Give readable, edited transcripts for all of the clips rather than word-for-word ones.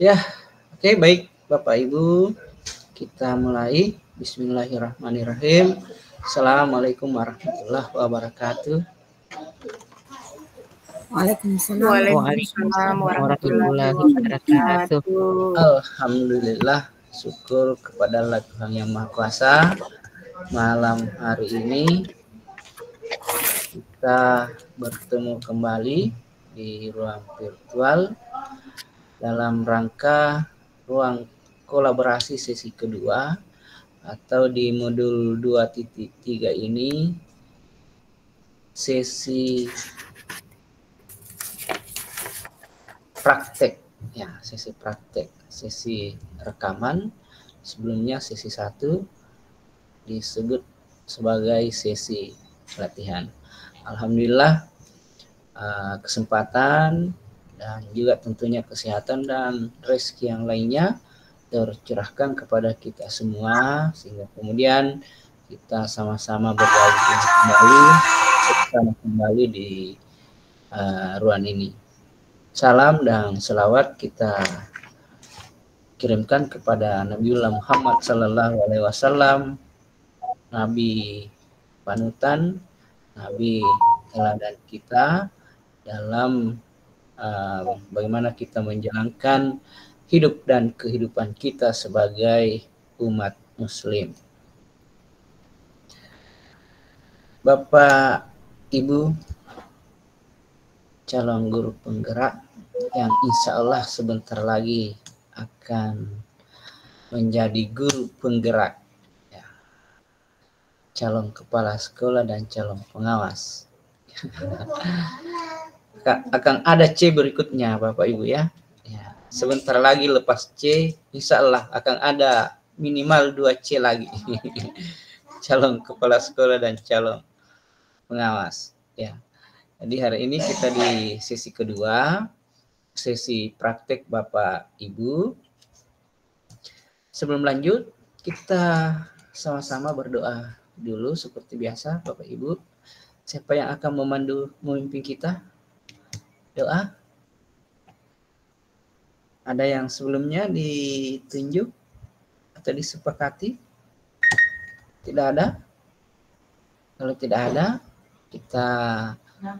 Ya, oke, baik Bapak Ibu, kita mulai. Bismillahirrahmanirrahim. Assalamualaikum warahmatullahi wabarakatuh. Waalaikumsalam warahmatullahi wabarakatuh. Alhamdulillah, syukur kepada Allah Tuhan Yang Maha Kuasa. Malam hari ini kita bertemu kembali di ruang virtual dalam rangka ruang kolaborasi sesi kedua atau di modul 2.3 ini sesi praktek, ya, sesi praktek, sesi rekaman. Sebelumnya sesi 1 disebut sebagai sesi latihan. Alhamdulillah, kesempatan dan juga tentunya kesehatan dan rezeki yang lainnya tercurahkan kepada kita semua, sehingga kemudian kita sama-sama bergabung kembali di ruang ini. Salam dan selawat kita kirimkan kepada Nabiullah Muhammad Sallallahu Alaihi Wasallam, Nabi panutan, Nabi teladan kita dalam bagaimana kita menjalankan hidup dan kehidupan kita sebagai umat Muslim. Bapak, Ibu, calon guru penggerak yang insya Allah sebentar lagi akan menjadi guru penggerak, ya, calon kepala sekolah dan calon pengawas. Akan ada C berikutnya Bapak Ibu, ya. Sebentar lagi lepas C, insya Allah akan ada minimal 2 C lagi. Calon kepala sekolah dan calon pengawas, ya. Jadi hari ini kita di sesi kedua, sesi praktek Bapak Ibu. Sebelum lanjut, kita sama-sama berdoa dulu seperti biasa Bapak Ibu. Siapa yang akan memimpin kita? Doa. Ada yang sebelumnya ditunjuk atau disepakati? Tidak ada? Kalau tidak ada, kita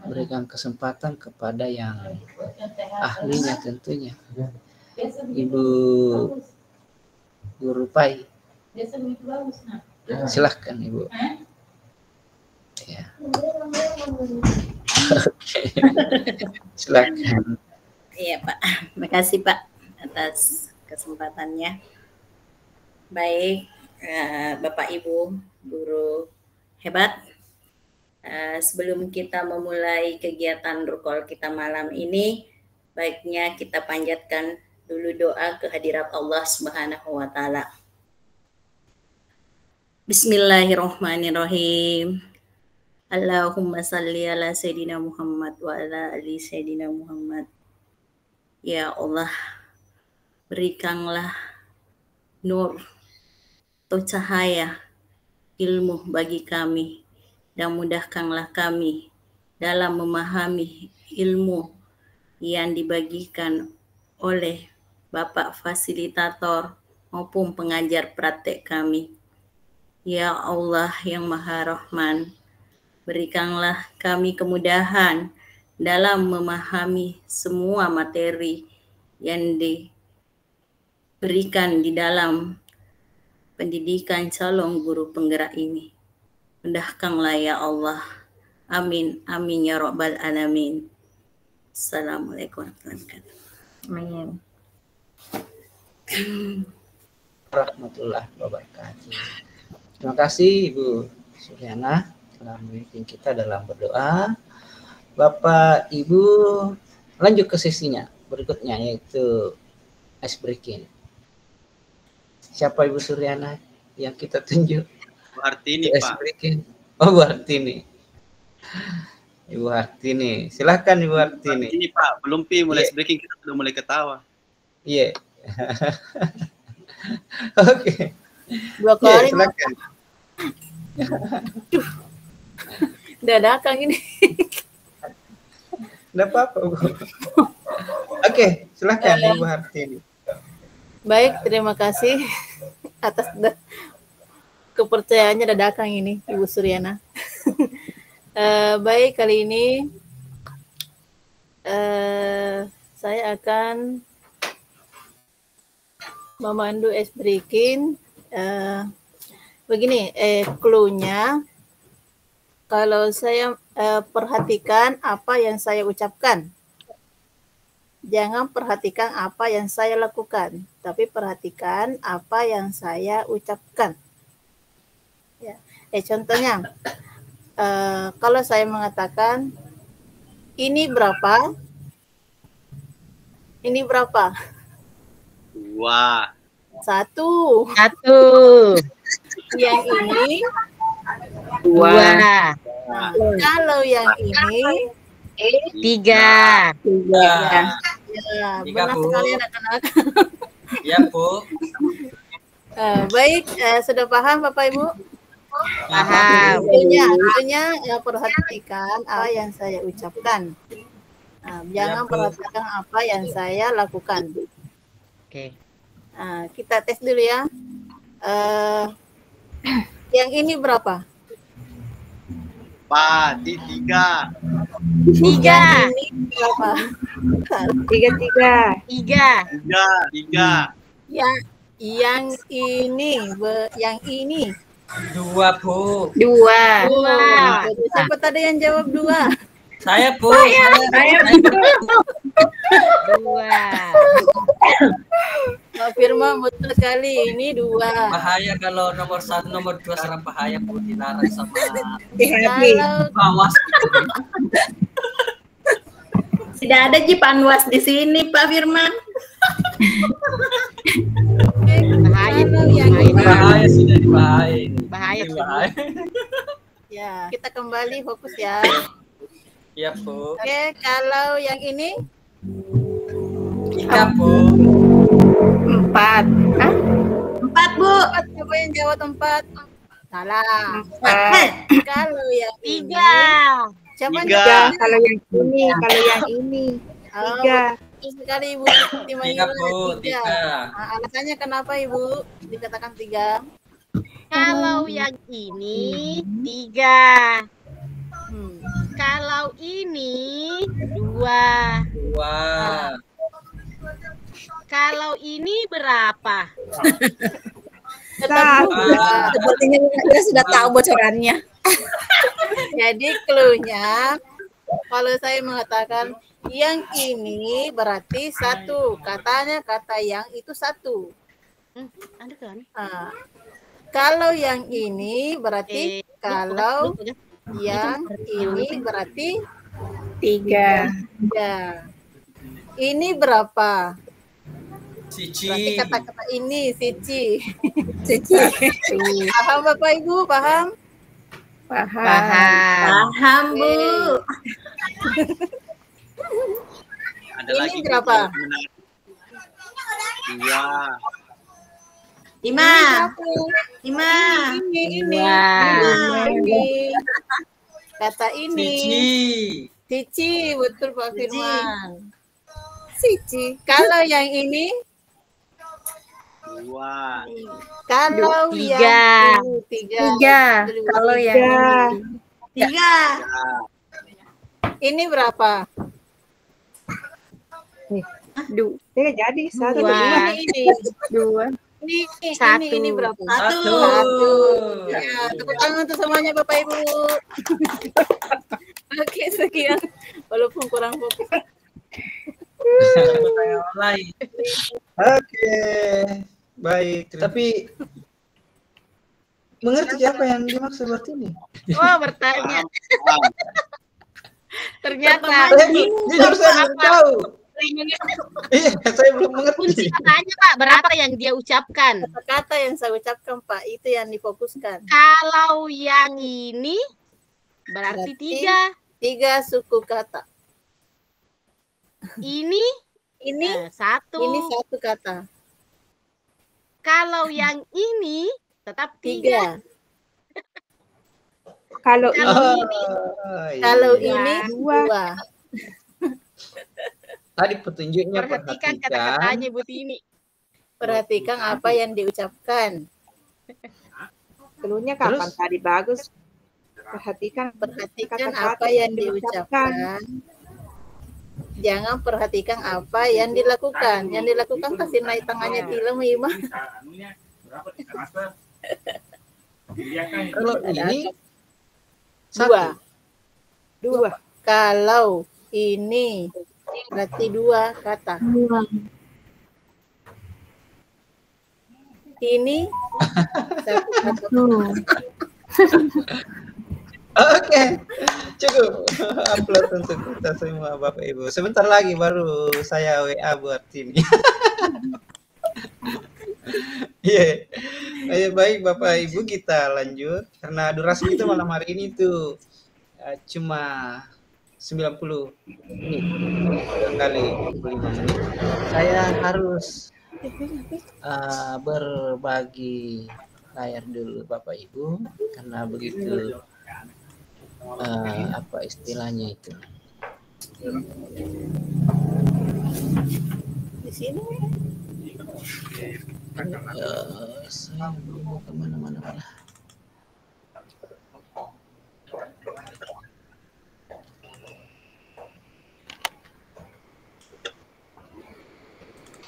berikan kesempatan kepada yang ahlinya tentunya. Ibu Guru Pai. Silahkan Ibu. Ya. Silakan. Iya Pak, makasih Pak atas kesempatannya. Baik, Bapak Ibu guru hebat. Sebelum kita memulai kegiatan rukol kita malam ini, baiknya kita panjatkan dulu doa kehadirat Allah Subhanahu wa Ta'ala. Bismillahirrahmanirrahim. Allahumma salli ala Sayyidina Muhammad wa ala ali Sayyidina Muhammad. Ya Allah, berikanlah nur atau cahaya ilmu bagi kami dan mudahkanlah kami dalam memahami ilmu yang dibagikan oleh Bapak Fasilitator maupun pengajar praktek kami. Ya Allah yang Maha Rahman, berikanlah kami kemudahan dalam memahami semua materi yang diberikan di dalam pendidikan calon guru penggerak ini. Mudahkanlah ya Allah. Amin. Amin ya Rabbal Alamin. Assalamualaikum warahmatullahi wabarakatuh. Amin. Warahmatullahi wabarakatuh. Terima kasih Ibu Suryana telah memimpin kita dalam berdoa. Bapak Ibu, lanjut ke sesinya berikutnya, yaitu ice breaking. Siapa Ibu Suryana yang kita tunjuk? Bu Hartini, ice Pak. breaking. Oh, Bu Hartini. Ibu Hartini, silahkan Ibu Hartini. Ini Pak, belum mulai ice breaking, kita sudah mulai ketawa. Iya. Oke. 2 kali. Silakan. Dadakan ini. Enggak apa-apa, Bu. Oke, silakan Ibu Hartini. Baik, terima kasih atas kepercayaannya dadakan ini, Ibu Suryana. Baik, kali ini saya akan memandu ice breaking. Begini, clue-nya, kalau saya perhatikan apa yang saya ucapkan. Jangan perhatikan apa yang saya lakukan, tapi perhatikan apa yang saya ucapkan. Ya. Contohnya, kalau saya mengatakan, ini berapa? Ini berapa? 2. 1. Yang ini 2. Nah, kalau yang ini 3. ya, 3, benar Bu. sekali anak-anak. Ya, Bu. Baik, sudah paham Bapak Ibu? Paham. Tentunya perhatikan apa yang saya ucapkan. Jangan Bu. perhatikan apa yang saya lakukan. Oke. Kita tes dulu ya. Yang ini berapa? 4, 3. 3. Yang ini berapa? 3. 3. Yang ini 2, Bu. 2. Siapa tadi yang jawab 2? Saya, Bu. Saya 2. Pak Firman betul sekali, ini 2. Bahaya kalau nomor 1, nomor 2 serang bahaya, Bu, dilarang sama Kalau Bawas. Tidak ada Ji Panwas di sini, Pak Firman. Bahaya. kalau yang ini, Bahaya, sudah dibahaya. Bahaya. ya kita kembali fokus ya. Ya, Bu. Oke, kalau yang ini 3, Bu. 4. 4, Bu. coba yang jawab 4. Salah. 4. Kalau yang ini 3. siapa 3. yang Kalau yang ini. 3. betul sekali Ibu. 3, Bu. 3. Alasannya kenapa Ibu dikatakan 3? Kalau yang ini 3. Hmm. Kalau ini 2. 2. Kalau ini berapa? Sepertinya dia sudah tahu bocorannya. Jadi clue-nya kalau saya mengatakan yang ini berarti 1. Katanya kata yang itu 1. Ada kan? Kalau yang ini berarti kalau yang ini berarti 3. ya. Ini berapa? Cici. Berarti kata-kata ini Cici. Cici. Paham Bapak Ibu? Paham? Paham, Bu. Ada Ini lagi berapa? 2. 5. 5. Ini. Kata ini. Cici. Cici, betul Pak Firman. Cici. Kalau yang ini, 2. kalau Tiga. yang ini 3. Kalau yang ini 3. Ini berapa? Jadi 1. 2. Ini. 2. Ini berapa? 1. 1. Ya, tepuk tangan untuk semuanya Bapak Ibu. Oke, sekian. Walaupun kurang fokus. Pertanyaan lain. Oke. Baik. Tapi mengerti apa yang dimaksud seperti ini? Oh, bertanya. Ternyata Saya jujur saya belum tahu. Iya, saya belum kunci mengerti. katanya Pak, berapa yang dia ucapkan? Kata yang saya ucapkan Pak, itu yang difokuskan. Kalau yang ini berarti 3. 3 suku kata. Ini Ini 1. ini 1 kata. Kalau yang ini tetap 3. 3. Kalau Oh, ini iya. Kalau ini 2. Tadi petunjuknya perhatikan perhatikan. kata-katanya Bu Tini. Perhatikan apa yang diucapkan. Keluarnya kapan Terus? tadi bagus? Perhatikan kata-kata Apa yang diucapkan. Jangan perhatikan apa yang dilakukan. Yang dilakukan pasti naik tangannya film Ima. Kalau ini Dua. Dua. Kalau ini berarti dua kata. Ini satu kata. Oke, cukup upload untuk kita semua Bapak Ibu. Sebentar lagi baru saya WA buat ini. Iya, Ayo, baik Bapak Ibu kita lanjut karena durasi kita malam hari ini tuh cuma 90 menit kali 25 menit. Saya harus berbagi layar dulu Bapak Ibu karena begitu apa istilahnya itu Di sini. saya mau kemana-mana malah.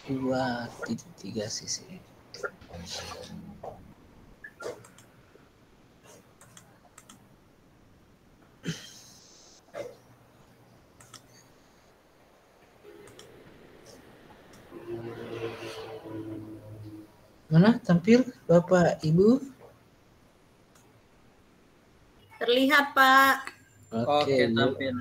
Dua tiga sisi. Mana tampil Bapak Ibu? Terlihat, Pak. Oke, Bu. tampil.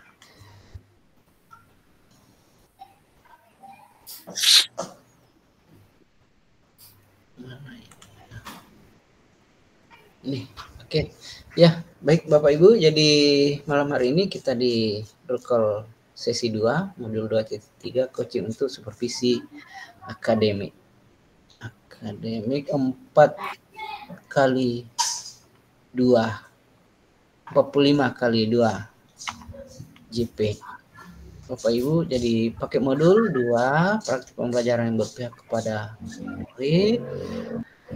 Ini, oke. Ya, baik Bapak Ibu. Jadi malam hari ini kita di Rukol sesi 2, modul 2.3 coaching untuk supervisi akademik. Akademik 4 kali 2. 45 kali 2 JP. Bapak Ibu, jadi pakai modul 2 praktik pembelajaran yang berpihak kepada murid.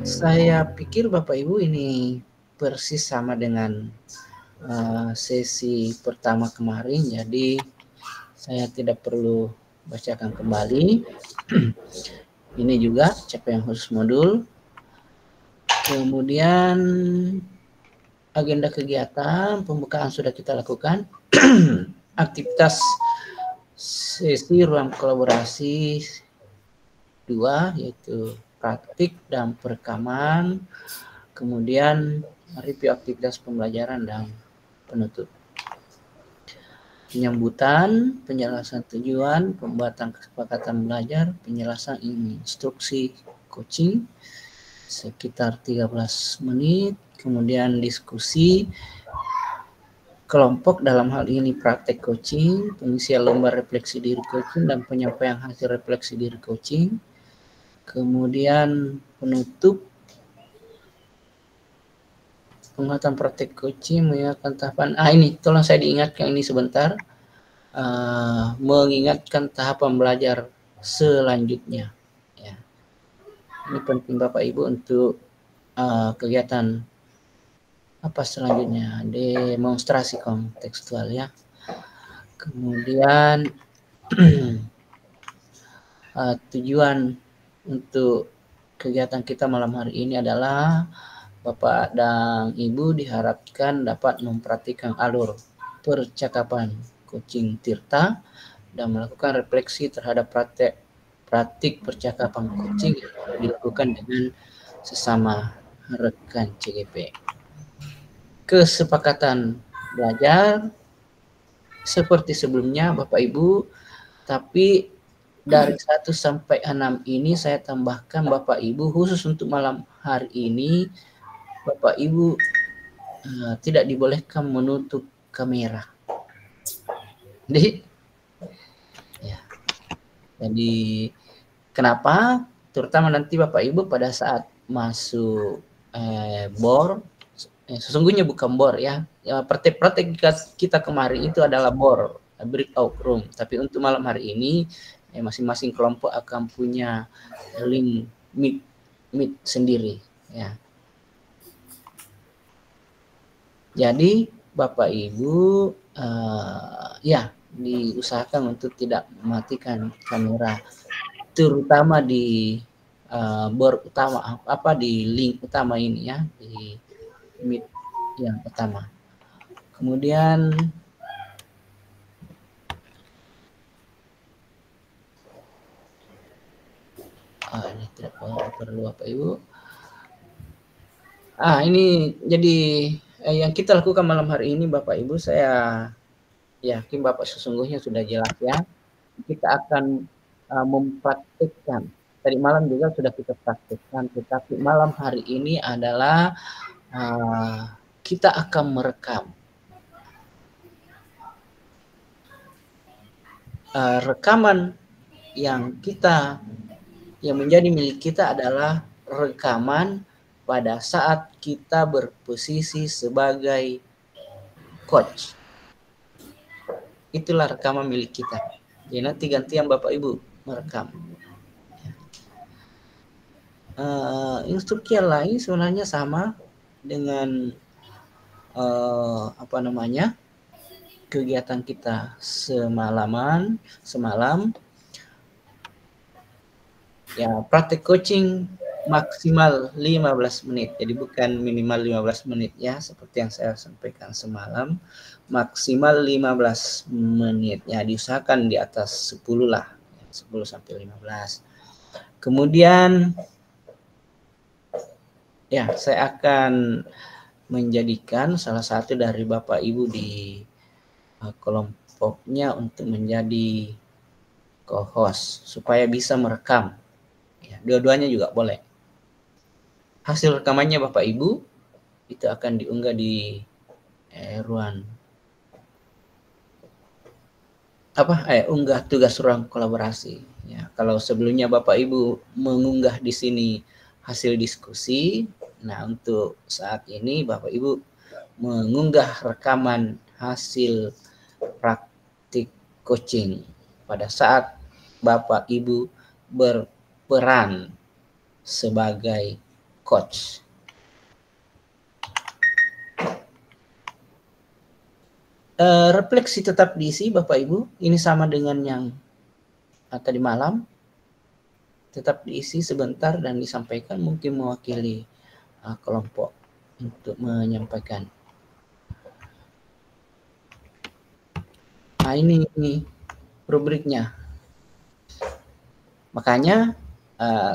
Saya pikir Bapak Ibu ini persis sama dengan sesi pertama kemarin, jadi saya tidak perlu bacakan kembali. Ini juga capaian khusus modul. Kemudian agenda kegiatan pembukaan sudah kita lakukan. Aktivitas sesi ruang kolaborasi 2 yaitu praktik dan perekaman, kemudian review aktivitas pembelajaran dan penutup. Penyambutan, penjelasan tujuan, pembuatan kesepakatan belajar, penjelasan instruksi coaching sekitar 13 menit, kemudian diskusi kelompok dalam hal ini praktek coaching, pengisian lomba refleksi diri coaching dan penyampaian hasil refleksi diri coaching. Kemudian penutup penguatan praktek coaching mengingatkan tahapan. Ini tolong saya diingatkan ini sebentar. Mengingatkan tahapan belajar selanjutnya. Ya. Ini penting Bapak Ibu untuk kegiatan apa selanjutnya, demonstrasi kontekstual ya. Kemudian tujuan untuk kegiatan kita malam hari ini adalah Bapak dan Ibu diharapkan dapat mempraktikkan alur percakapan coaching Tirta dan melakukan refleksi terhadap praktik percakapan coaching yang dilakukan dengan sesama rekan CGP. Kesepakatan belajar seperti sebelumnya Bapak Ibu, tapi dari 1 sampai 6 ini saya tambahkan Bapak Ibu khusus untuk malam hari ini Bapak Ibu tidak dibolehkan menutup kamera. Jadi kenapa? Terutama nanti Bapak Ibu pada saat masuk BOR, sesungguhnya bukan BOR ya. Praktek kita kemarin itu adalah BOR, breakout room. Tapi untuk malam hari ini masing-masing kelompok akan punya link mic sendiri ya. Jadi Bapak Ibu ya diusahakan untuk tidak mematikan kamera, terutama di board utama di link utama ini ya, di mic yang utama. Kemudian ini tidak perlu Bapak Ibu. Ini jadi yang kita lakukan malam hari ini Bapak Ibu, saya yakin Bapak sesungguhnya sudah jelas ya. Kita akan mempraktikkan. Tadi malam juga sudah kita praktikkan, tetapi malam hari ini adalah kita akan merekam. Rekaman yang menjadi milik kita adalah rekaman pada saat kita berposisi sebagai coach. Itulah rekaman milik kita. Jadi nanti gantian Bapak Ibu merekam. Instruksi yang lain sebenarnya sama dengan kegiatan kita semalam. Ya, praktek coaching maksimal 15 menit. Jadi bukan minimal 15 menit ya, seperti yang saya sampaikan semalam. Maksimal 15 menit. Ya, diusahakan di atas 10 lah. 10 sampai 15. Kemudian ya, saya akan menjadikan salah satu dari Bapak Ibu di kelompoknya untuk menjadi co-host supaya bisa merekam. Ya, dua-duanya juga boleh. Hasil rekamannya Bapak Ibu itu akan diunggah di ruang unggah tugas ruang kolaborasi. Ya, kalau sebelumnya Bapak Ibu mengunggah di sini hasil diskusi, nah untuk saat ini Bapak Ibu mengunggah rekaman hasil praktik coaching pada saat Bapak Ibu berperan sebagai coach. Refleksi tetap diisi Bapak Ibu. Ini sama dengan yang tadi malam. Tetap diisi sebentar dan disampaikan, mungkin mewakili kelompok untuk menyampaikan. Nah ini rubriknya. Makanya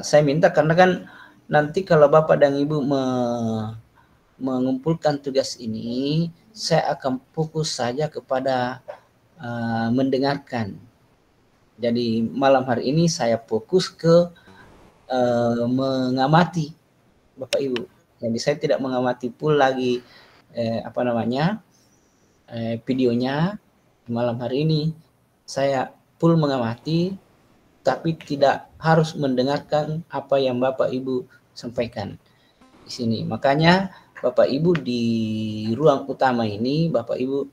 saya minta, karena kan nanti kalau Bapak dan Ibu mengumpulkan tugas ini, saya akan fokus saja kepada mendengarkan. Jadi malam hari ini saya fokus ke mengamati Bapak Ibu. Jadi saya tidak mengamati full lagi videonya. Malam hari ini saya full mengamati, tapi tidak harus mendengarkan apa yang Bapak Ibu sampaikan di sini. Makanya Bapak Ibu di ruang utama ini, Bapak Ibu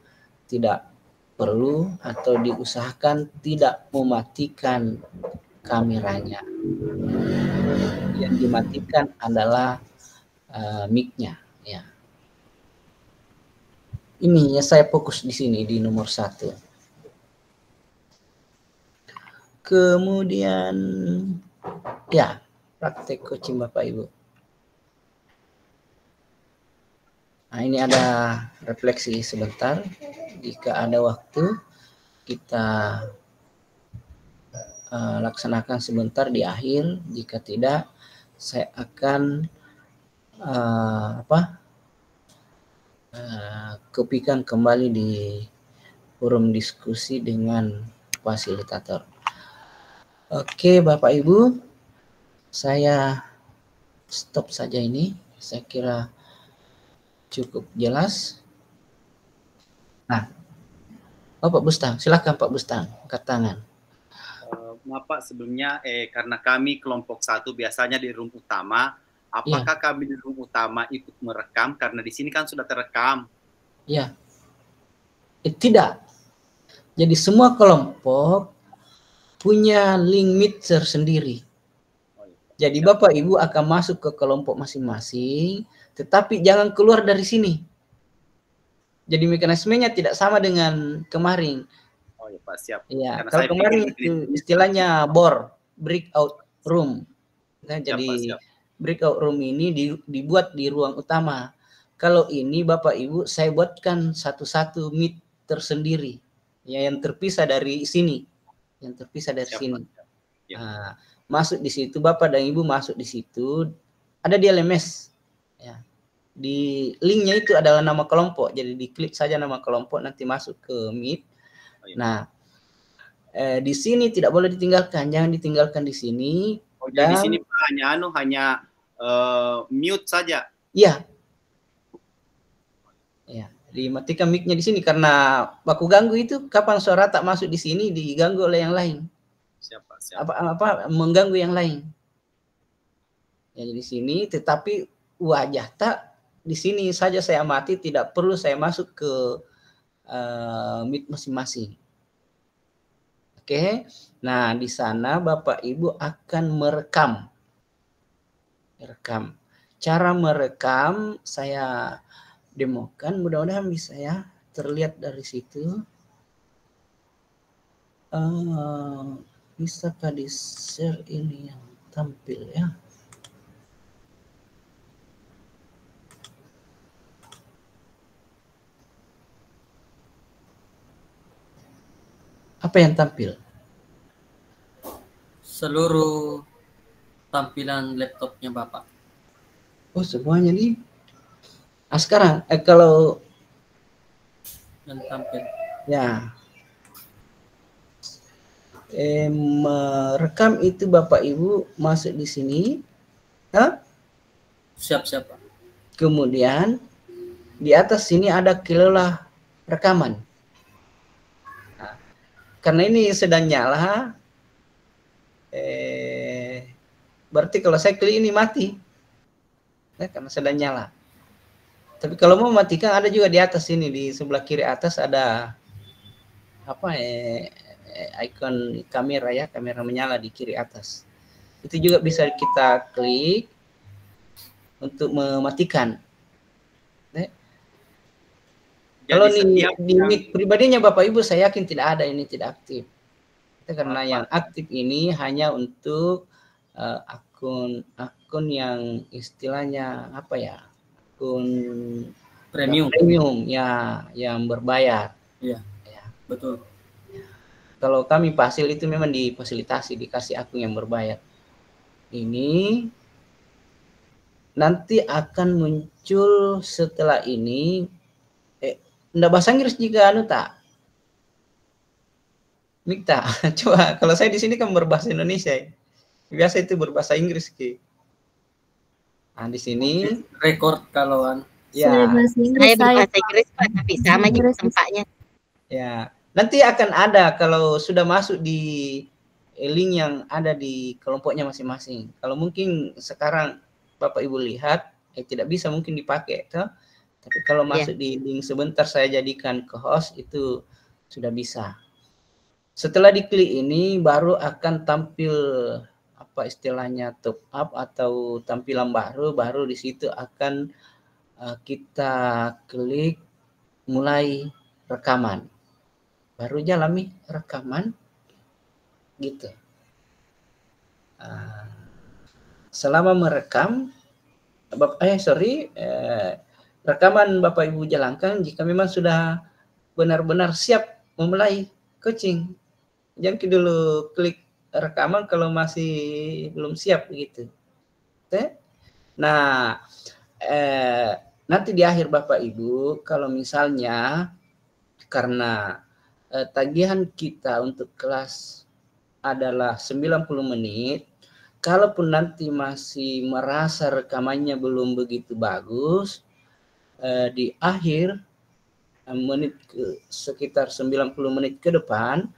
tidak perlu atau diusahakan tidak mematikan kameranya. Yang dimatikan adalah mic-nya. Ya. Ini ya, saya fokus di sini di nomor 1. Kemudian ya, praktek coaching Bapak Ibu. Nah, ini ada refleksi sebentar. Jika ada waktu, kita laksanakan sebentar di akhir. Jika tidak, saya akan kopikan kembali di forum diskusi dengan fasilitator. Oke, Bapak Ibu, saya stop saja ini. Saya kira cukup jelas. Nah, Pak Bustang, silakan Pak Bustang, angkat tangan. Maaf Pak, sebelumnya karena kami kelompok 1 biasanya di room utama, apakah kami di room utama ikut merekam karena di sini kan sudah terekam? Ya, tidak. Jadi semua kelompok punya link meet tersendiri. Jadi Bapak Ibu akan masuk ke kelompok masing-masing, tetapi jangan keluar dari sini. Jadi mekanismenya tidak sama dengan kemarin. Oh ya Pak, siap. Ya, Karena kalau saya kemarin pikir itu istilahnya BOR, breakout room. Nah, Siap, Pak, jadi siap. breakout room ini dibuat di ruang utama. Kalau ini Bapak Ibu saya buatkan satu-satu meet tersendiri, ya, yang terpisah dari sini, yang terpisah dari Siap, sini. Pak. Ya. Nah, masuk di situ, Bapak dan Ibu masuk di situ, ada di LMS, ya. Di linknya itu adalah nama kelompok, jadi diklik saja nama kelompok, nanti masuk ke Meet. Oh, iya. Nah, di sini tidak boleh ditinggalkan, jangan ditinggalkan di sini. Oh, jadi di sini Pak hanya mute saja. Iya. Ya, dimatikan mic-nya di sini karena baku ganggu itu kapan suara tak masuk di sini diganggu oleh yang lain. Siapa? Siap. Apa mengganggu yang lain. Ya, di sini tetapi wajah tak di sini saja saya amati, tidak perlu saya masuk ke mic masing-masing. Oke. Nah, di sana Bapak Ibu akan merekam. Cara merekam saya demokan, mudah-mudahan bisa ya terlihat dari situ. Bisakah di share ini yang tampil ya? Apa yang tampil? Seluruh tampilan laptopnya Bapak. Oh, semuanya nih. Sekarang kalau yang tampil. Ya. Merekam itu Bapak Ibu masuk di sini. Hah? Siap, Pak. Kemudian di atas sini ada kelola rekaman. Nah, karena ini sedang nyala, berarti kalau saya klik ini mati. Nah, karena sedang nyala. Tapi kalau mau matikan ada juga di atas sini, di sebelah kiri atas ada apa icon kamera ya, kamera menyala di kiri atas. Itu juga bisa kita klik untuk mematikan. Kalau di mic pribadinya Bapak Ibu saya yakin tidak ada, ini tidak aktif. Itu karena yang aktif ini hanya untuk akun yang istilahnya apa ya? Akun premium ya, yang berbayar. Iya. Ya, betul. Kalau kami Pasil itu memang difasilitasi, dikasih akun yang berbayar. Ini nanti akan muncul setelah ini. Nggak bahasa Inggris jika anu tak? Mikta, coba kalau saya di sini kan berbahasa Indonesia. Biasa itu berbahasa Inggris ki. Nah, di sini record kalau ya. Saya berbahasa Inggris Pak, tapi sama gitu tempatnya. Ya, nanti akan ada kalau sudah masuk di link yang ada di kelompoknya masing-masing. Kalau mungkin sekarang Bapak Ibu lihat tidak bisa mungkin dipakai toh. Tapi kalau masuk di link sebentar saya jadikan ke host itu sudah bisa. Setelah diklik ini baru akan tampil apa istilahnya top up atau tampilan baru di situ akan kita klik mulai rekaman. Baru jalan rekaman gitu. Selama merekam rekaman Bapak Ibu jalankan jika memang sudah benar-benar siap memulai coaching. Jangan dulu klik rekaman kalau masih belum siap begitu. Nah, nanti di akhir Bapak Ibu kalau misalnya karena tagihan kita untuk kelas adalah 90 menit, kalaupun nanti masih merasa rekamannya belum begitu bagus, di akhir sekitar 90 menit ke depan,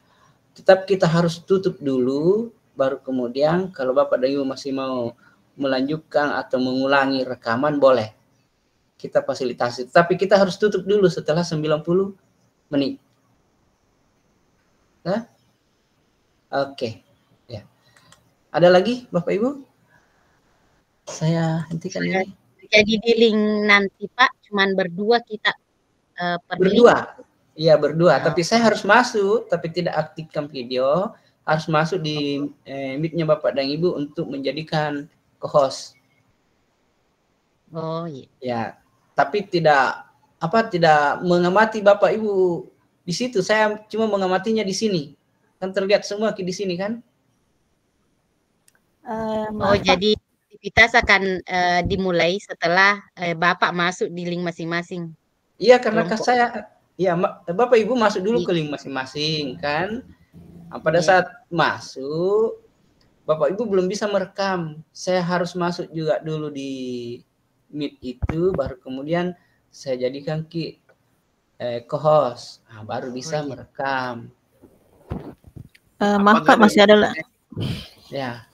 tetap kita harus tutup dulu, baru kemudian kalau Bapak dan Ibu masih mau melanjutkan atau mengulangi rekaman boleh. Kita fasilitasi, tapi kita harus tutup dulu setelah 90 menit. Nah? Oke. Ya. Ada lagi Bapak Ibu? Saya hentikan ini. Jadi di link nanti Pak, cuman berdua kita per link. Berdua. Iya berdua, tapi saya harus masuk, tapi tidak aktifkan video, harus masuk di Meet-nya Bapak dan Ibu untuk menjadikan co-host. Oh iya. Ya, tapi tidak mengamati Bapak Ibu di situ. Saya cuma mengamatinya di sini. Kan terlihat semua di sini kan? Oh jadi aktivitas akan dimulai setelah Bapak masuk di link masing-masing. Iya, karena Kelompok. saya, ya Bapak Ibu masuk dulu ke link masing-masing kan. Nah, pada saat masuk, Bapak Ibu belum bisa merekam. Saya harus masuk juga dulu di Meet itu, baru kemudian saya jadikan co-host. Nah, baru bisa merekam. Maaf Pak, masih ada. Ya.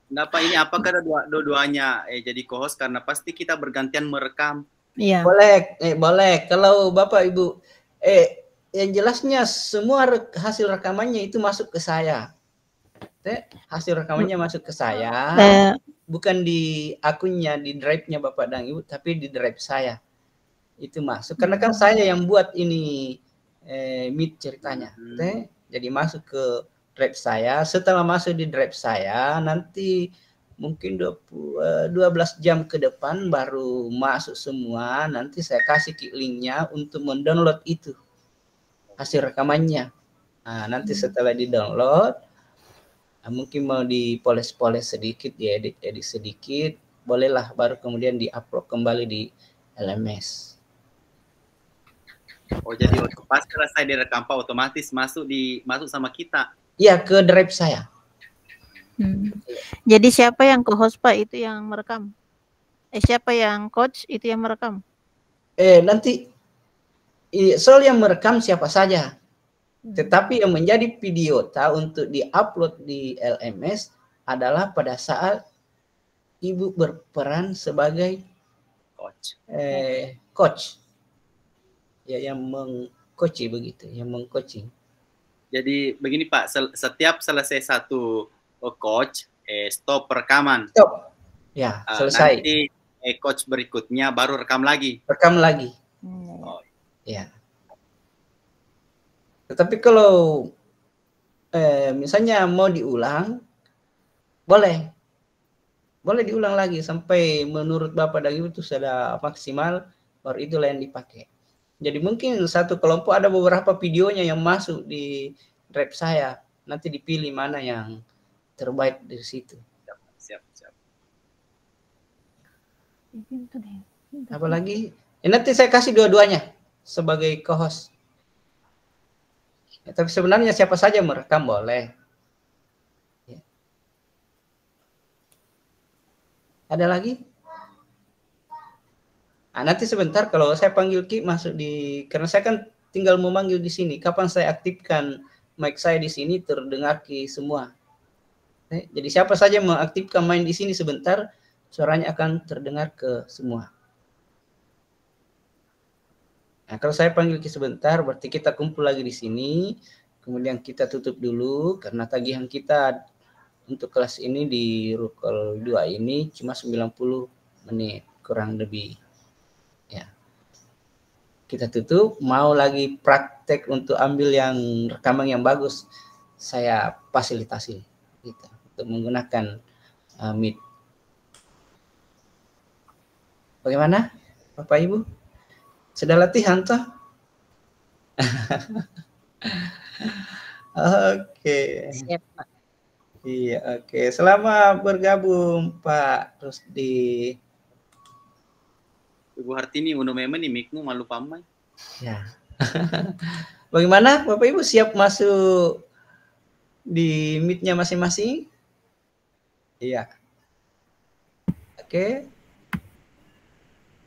Kenapa ini? Apakah ada dua-duanya jadi co-host? Karena pasti kita bergantian merekam. Iya. Boleh. Kalau Bapak Ibu, yang jelasnya semua hasil rekamannya itu masuk ke saya. Hasil rekamannya masuk ke saya, bukan di akunnya, di drive-nya Bapak dan Ibu, tapi di drive saya. Itu masuk. Karena kan saya yang buat ini Meet ceritanya. Jadi masuk ke drive saya. Setelah masuk di drive saya, nanti mungkin 12 jam ke depan baru masuk semua. Nanti saya kasih linknya untuk mendownload itu hasil rekamannya. Nah, nanti setelah di-download, mungkin mau dipoles-poles sedikit, diedit sedikit, bolehlah, baru kemudian di-upload kembali di LMS. Oh, jadi pas selesai direkam Pak, otomatis masuk sama kita. Iya, ke drive saya. Jadi siapa yang co-host Pak itu yang merekam? Siapa yang coach itu yang merekam? Nanti soal yang merekam siapa saja. Tetapi yang menjadi video untuk di-upload di LMS adalah pada saat Ibu berperan sebagai coach. Ya, yang mengcoaching begitu, yang mengcoaching. Jadi begini Pak, setiap selesai satu coach, stop rekaman. Stop. Ya, selesai. Nanti coach berikutnya baru rekam lagi. Rekam lagi. Ya. Tetapi kalau misalnya mau diulang, boleh diulang lagi sampai menurut Bapak dan Ibu itu sudah maksimal, baru itulah yang dipakai. Jadi mungkin satu kelompok ada beberapa videonya yang masuk di drive saya. Nanti dipilih mana yang terbaik dari situ. Siap. Apalagi, nanti saya kasih dua-duanya sebagai co-host. Ya, tapi sebenarnya siapa saja merekam boleh. Ya. Ada lagi? Nah, nanti sebentar kalau saya panggil Ki masuk karena saya kan tinggal memanggil di sini. Kapan saya aktifkan mic saya di sini terdengar Ki semua. Jadi siapa saja mengaktifkan main di sini sebentar, suaranya akan terdengar ke semua. Nah, kalau saya panggil Ki sebentar, berarti kita kumpul lagi di sini. Kemudian kita tutup dulu karena tagihan kita untuk kelas ini di Rukol 2 ini cuma 90 menit kurang lebih. Ya. Kita tutup, mau lagi praktek untuk ambil yang rekaman yang bagus, saya fasilitasi gitu, untuk menggunakan Meet. Bagaimana Bapak Ibu? Sudah latihan toh? Oke. Siap, Pak. Iya, oke. Selamat bergabung Pak Rusdi. Ibu Hartini, uno memang nih mikmu malu pamai. Ya. Bagaimana Bapak Ibu, siap masuk di Meet-nya masing-masing? Iya. Oke.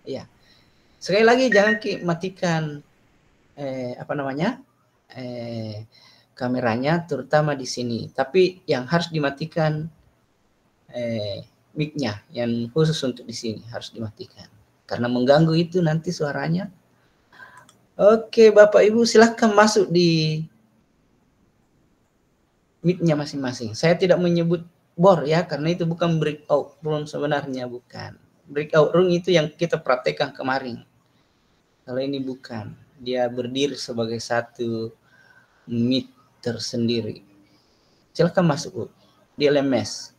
Iya. Sekali lagi jangan matikan kameranya, terutama di sini. Tapi yang harus dimatikan mic-nya, yang khusus untuk di sini harus dimatikan. Karena mengganggu itu nanti suaranya. Oke, Bapak Ibu silahkan masuk di Meet-nya masing-masing. Saya tidak menyebut bor ya, karena itu bukan breakout room sebenarnya, bukan. Breakout room itu yang kita praktekkan kemarin. Kalau ini bukan, dia berdiri sebagai satu meet tersendiri. Silakan masuk Bu, di LMS.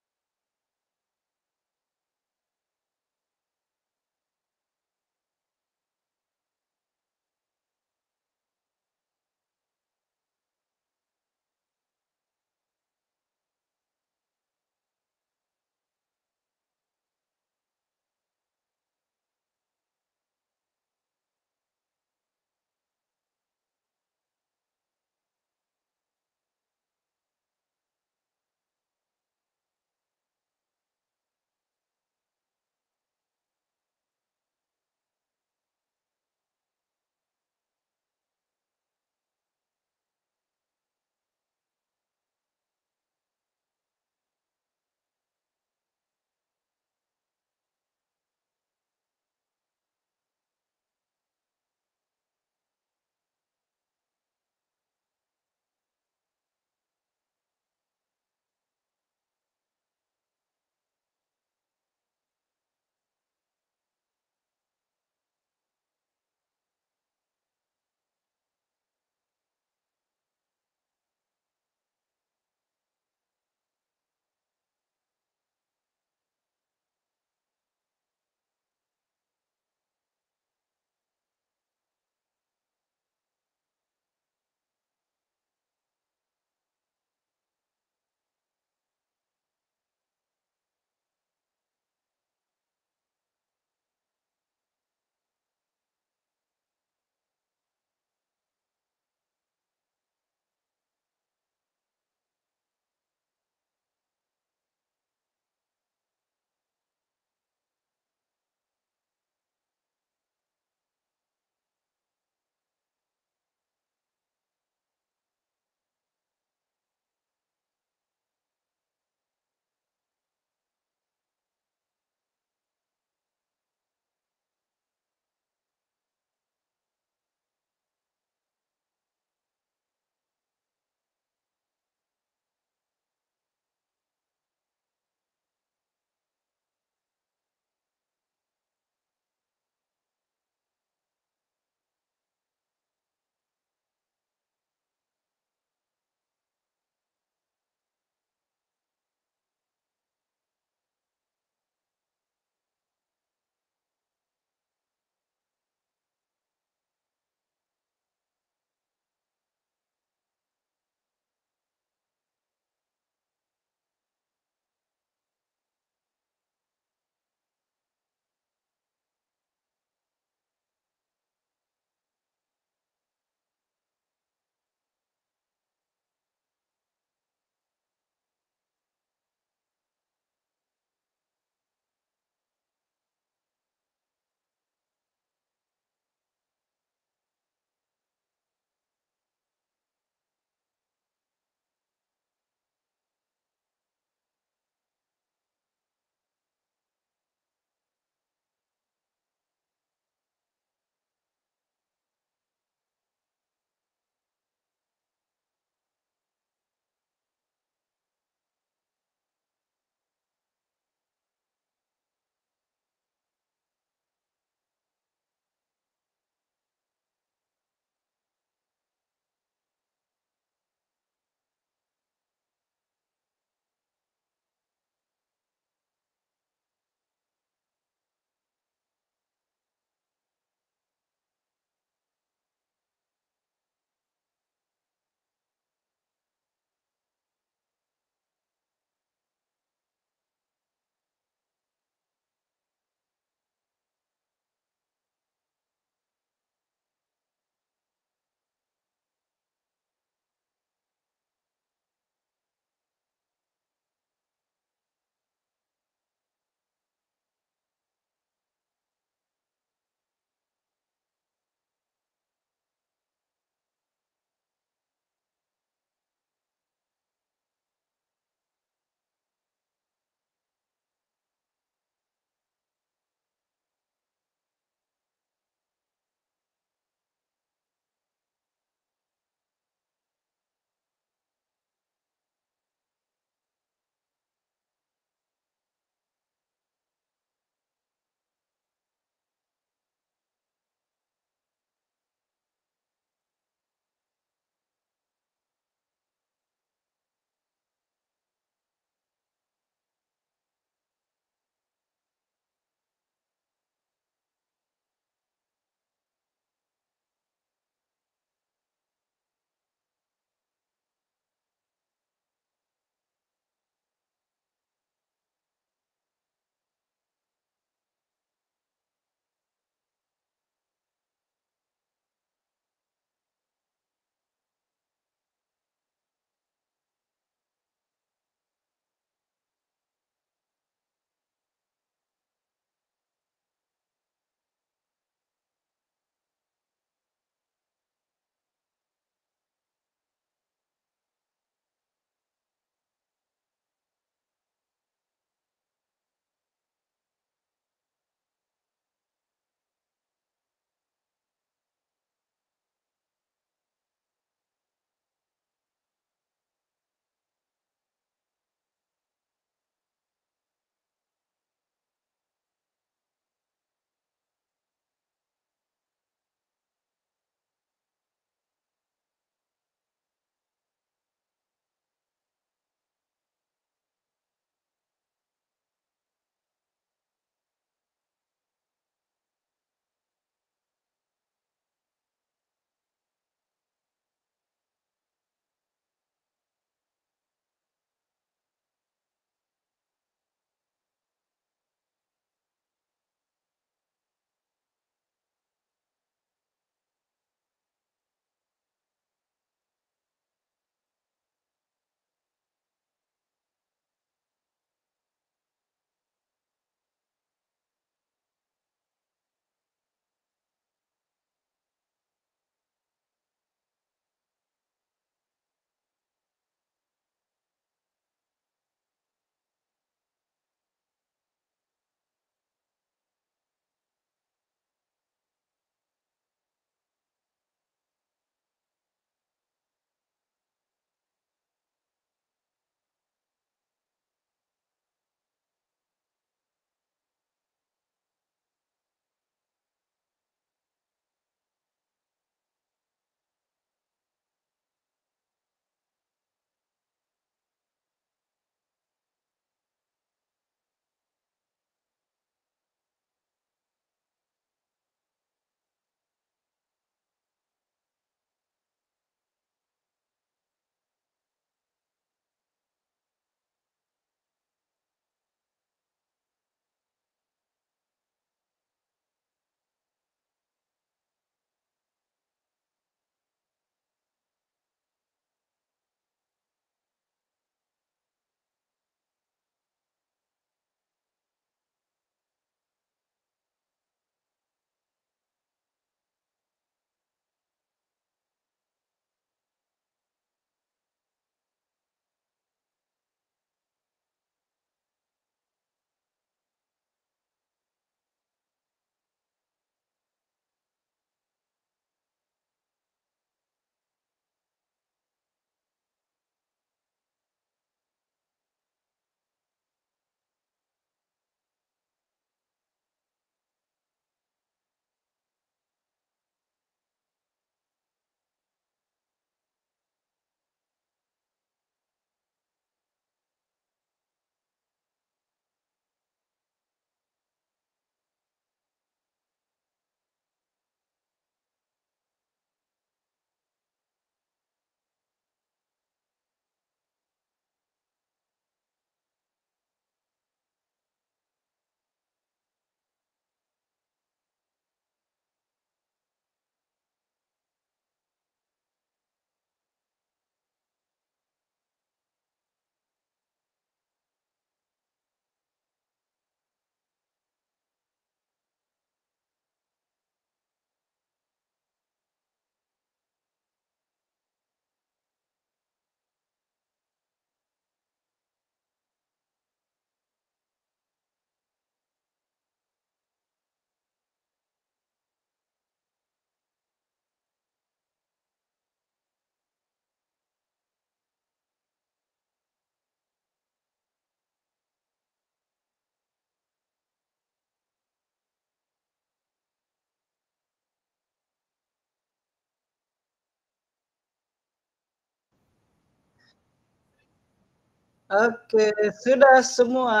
Oke, sudah semua.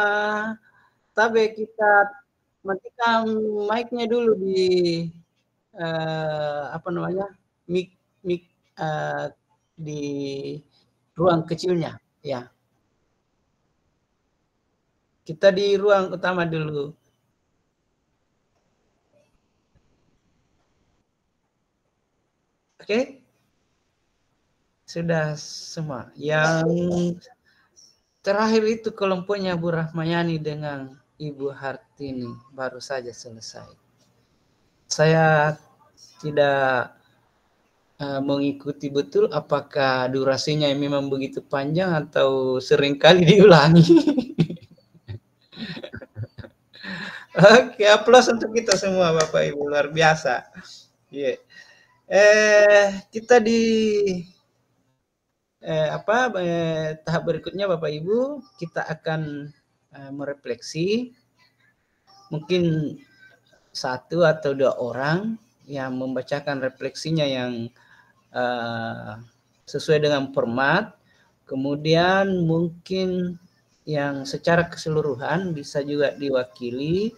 Tapi kita matikan mic-nya dulu di apa namanya? Mic mic di ruang kecilnya, ya. Kita di ruang utama dulu. Oke? Sudah semua. Yang terakhir itu kelompoknya Bu Rahmayani dengan Ibu Hartini baru saja selesai. Saya tidak mengikuti betul apakah durasinya memang begitu panjang atau seringkali diulangi. Oke, aplaus untuk kita semua Bapak Ibu, luar biasa. Yeah. Kita di tahap berikutnya Bapak Ibu, kita akan merefleksi. Mungkin 1 atau 2 orang yang membacakan refleksinya yang sesuai dengan format. Kemudian mungkin yang secara keseluruhan bisa juga diwakili.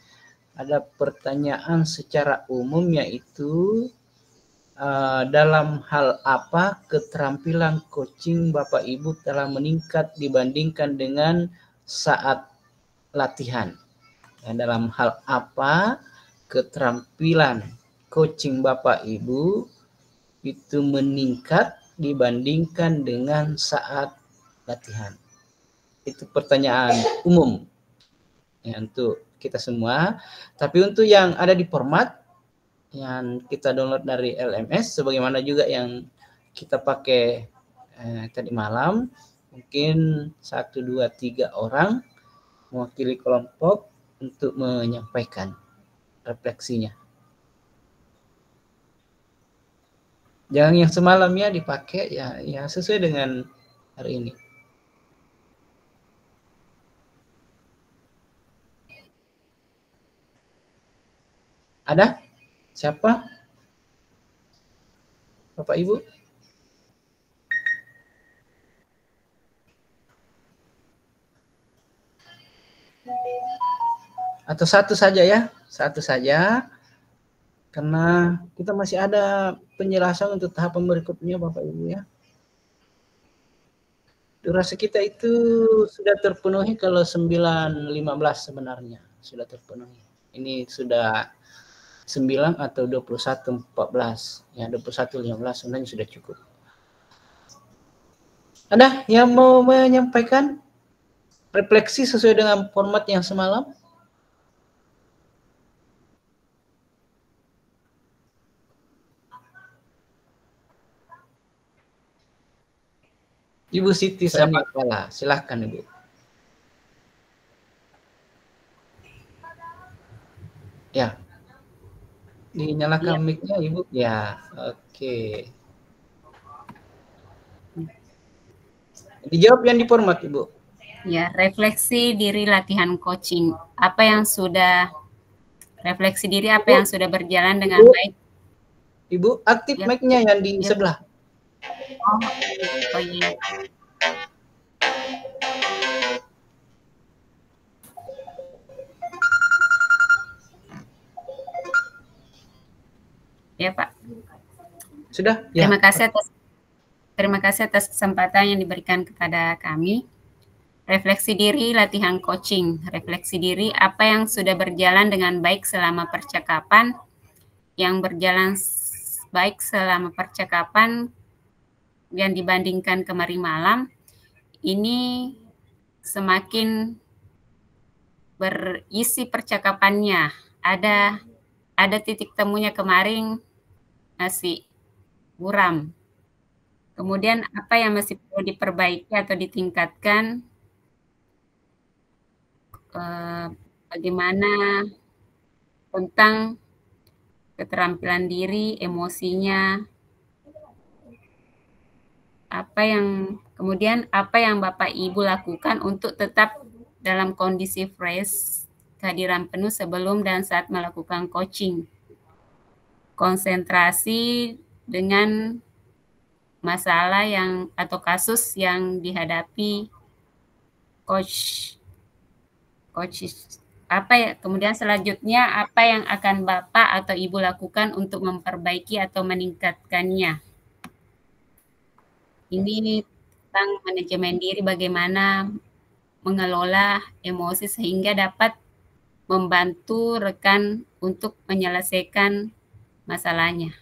Ada pertanyaan secara umum yaitu dalam hal apa keterampilan coaching Bapak Ibu telah meningkat dibandingkan dengan saat latihan. Dalam hal apa keterampilan coaching Bapak Ibu itu meningkat dibandingkan dengan saat latihan. Itu pertanyaan umum ya, untuk kita semua. Tapi untuk yang ada di format yang kita download dari LMS, sebagaimana juga yang kita pakai tadi malam, mungkin 1, 2, 3 orang mewakili kelompok untuk menyampaikan refleksinya. Jangan yang semalam ya dipakai ya sesuai dengan hari ini. Ada? Siapa? Bapak Ibu? Atau satu saja ya? Satu saja. Karena kita masih ada penjelasan untuk tahapan berikutnya Bapak Ibu ya. Durasi kita itu sudah terpenuhi kalau 9.15 sebenarnya. Sudah terpenuhi. Ini sudah 9 atau 21.14. Ya 21.15 sebenarnya sudah cukup. Ada yang mau menyampaikan refleksi sesuai dengan format yang semalam? Ibu Siti Saniapala, silahkan Ibu. Ya, dinyalakan mic-nya Ibu. Ya, oke. Dijawab yang di format Ibu. Ya, refleksi diri latihan coaching. Apa yang sudah refleksi diri apa yang sudah berjalan dengan baik? Ibu, aktif mic-nya yang di sebelah. Oh iya. Ya, Pak. Sudah? Ya. Terima kasih atas kesempatan yang diberikan kepada kami. Refleksi diri latihan coaching. Refleksi diri apa yang sudah berjalan dengan baik selama percakapan. Yang berjalan baik selama percakapan yang dibandingkan kemarin malam, ini semakin berisi percakapannya. Ada titik temunya kemarin masih buram. Kemudian apa yang masih perlu diperbaiki atau ditingkatkan? Bagaimana tentang keterampilan diri, emosinya, apa yang Bapak Ibu lakukan untuk tetap dalam kondisi fresh, kehadiran penuh sebelum dan saat melakukan coaching. Konsentrasi dengan masalah atau kasus yang dihadapi coach. Apa ya? Kemudian selanjutnya apa yang akan Bapak atau Ibu lakukan untuk memperbaiki atau meningkatkannya? Ini tentang manajemen diri, bagaimana mengelola emosi sehingga dapat membantu rekan untuk menyelesaikan masalahnya.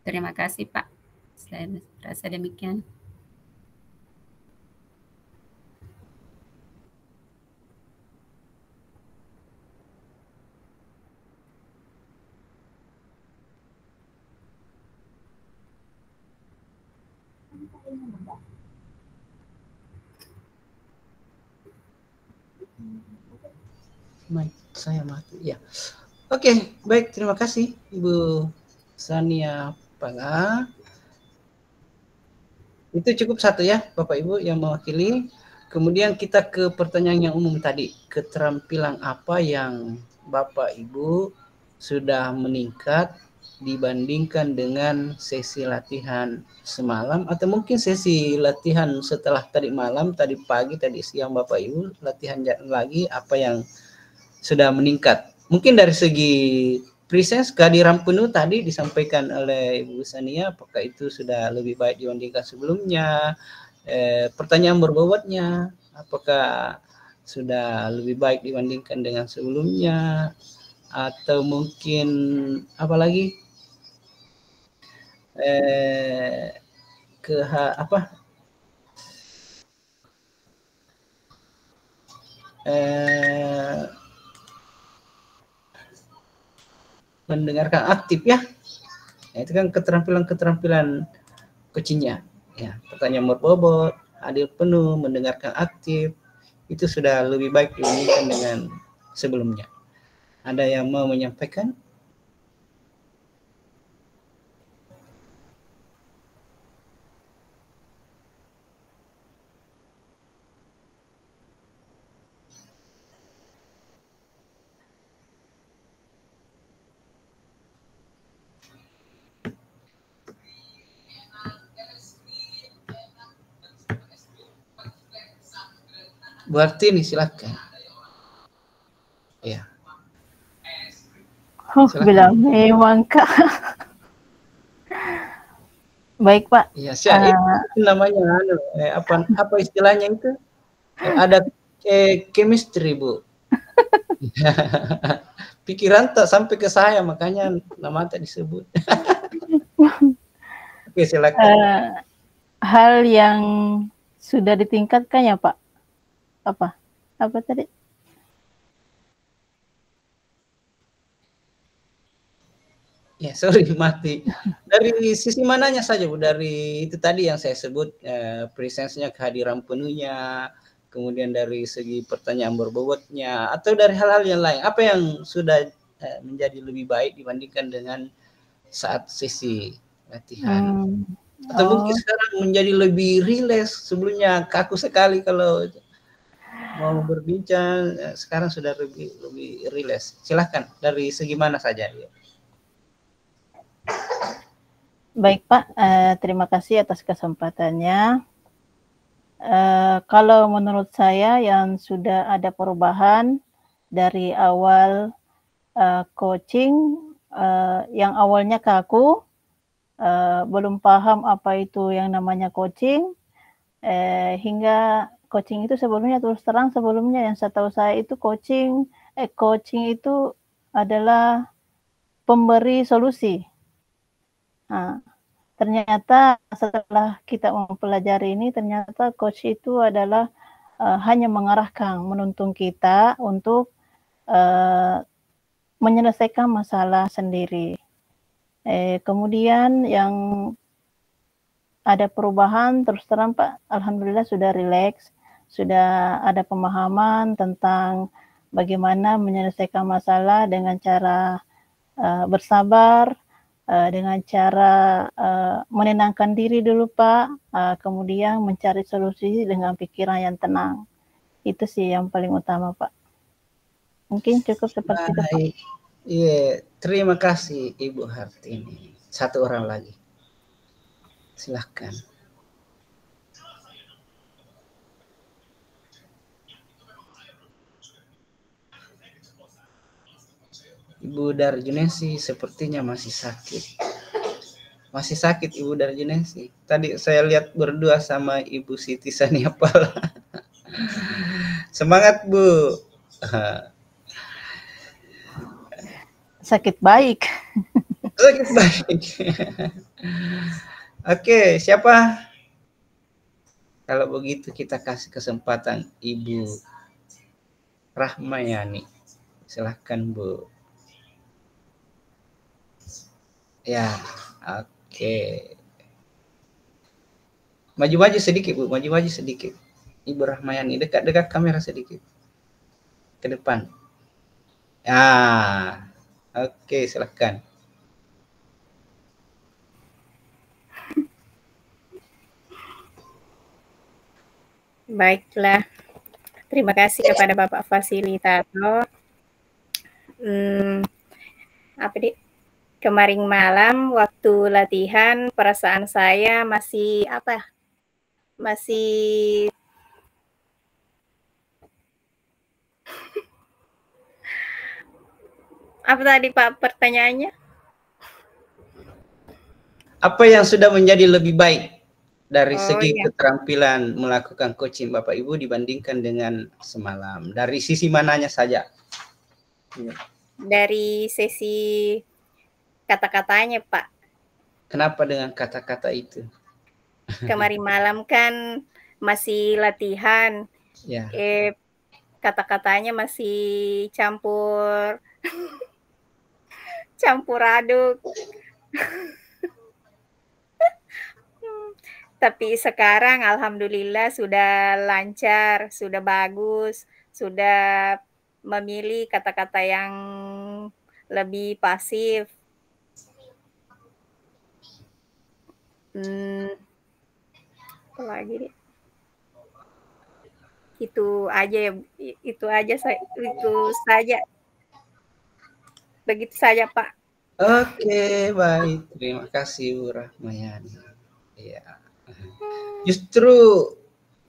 Terima kasih, Pak. Saya rasa demikian. Mic saya mati. Ya. Oke, baik, terima kasih Ibu Sania Panga. Itu cukup satu ya, Bapak Ibu yang mewakili. Kemudian kita ke pertanyaan yang umum tadi. Keterampilan apa yang Bapak Ibu sudah meningkat dibandingkan dengan sesi latihan semalam, atau mungkin sesi latihan setelah tadi malam, tadi pagi, tadi siang Bapak Ibu latihan lagi, apa yang sudah meningkat? Mungkin dari segi presence, kehadiran penuh tadi disampaikan oleh Ibu Sania, apakah itu sudah lebih baik dibandingkan sebelumnya? Pertanyaan berbobotnya, apakah sudah lebih baik dibandingkan dengan sebelumnya? Atau mungkin apa lagi? Mendengarkan aktif ya. Nah, itu kan keterampilan coachingnya. Ya, pertanyaan berbobot, hadir penuh, mendengarkan aktif, itu sudah lebih baik dibandingkan dengan sebelumnya. Ada yang mau menyampaikan? Berarti nih silakan. Ya. Bila memang Kak. Baik Pak. Iya, itu namanya apa istilahnya itu? Ada chemistry Bu. Pikiran tak sampai ke saya, makanya nama tak disebut. Oke, silakan. Hal yang sudah ditingkatkan ya Pak? Apa tadi? Ya, sorry mati. Dari sisi mananya saja Bu? Dari itu tadi yang saya sebut, presence-nya, kehadiran penuhnya, kemudian dari segi pertanyaan berbobotnya, atau dari hal-hal yang lain. Apa yang sudah menjadi lebih baik dibandingkan dengan saat sesi latihan? Atau mungkin sekarang menjadi lebih rileks, sebelumnya kaku sekali kalau mau berbincang, sekarang sudah lebih rileks. Silahkan, dari segi mana saja. Baik Pak, terima kasih atas kesempatannya. Kalau menurut saya yang sudah ada perubahan dari awal coaching, yang awalnya kaku, belum paham apa itu yang namanya coaching, hingga coaching itu sebelumnya, terus terang sebelumnya yang saya tahu saya itu coaching itu adalah pemberi solusi. Nah, ternyata setelah kita mempelajari ini, ternyata coach itu adalah hanya mengarahkan, menuntun kita untuk menyelesaikan masalah sendiri. Kemudian yang ada perubahan, terus terang Pak, alhamdulillah sudah rileks, sudah ada pemahaman tentang bagaimana menyelesaikan masalah dengan cara bersabar, dengan cara menenangkan diri dulu Pak, kemudian mencari solusi dengan pikiran yang tenang. Itu sih yang paling utama Pak. Mungkin cukup seperti itu Pak. Iya, terima kasih Ibu Hartini. Satu orang lagi. Silahkan. Ibu Darjunesi sepertinya masih sakit. Masih sakit Ibu Darjunesi. Tadi saya lihat berdua sama Ibu Siti Saniapal. Semangat Bu. Sakit baik. Sakit baik. Oke, siapa? Kalau begitu kita kasih kesempatan Ibu Rahmayani. Silahkan Bu. Ya, oke. Maju-maju sedikit Bu, maju-maju sedikit. Ibu Rahmayani, dekat-dekat kamera sedikit. Ke depan. Ah, oke, silahkan. Baiklah, terima kasih kepada Bapak Fasilitator. Kemarin malam waktu latihan perasaan saya masih apa tadi Pak pertanyaannya? Apa yang sudah menjadi lebih baik dari segi keterampilan melakukan coaching Bapak Ibu dibandingkan dengan semalam? Dari sisi mananya saja? Dari sesi kata-katanya, Pak. Kenapa dengan kata-kata itu? Kemarin malam kan masih latihan. Ya. Kata-katanya masih campur aduk. Tapi sekarang alhamdulillah sudah lancar, sudah bagus, sudah memilih kata-kata yang lebih pasif. Apa lagi? Itu aja. Begitu saja, Pak. Oke, baik. Terima kasih Bu Rahmayani. Ya. Justru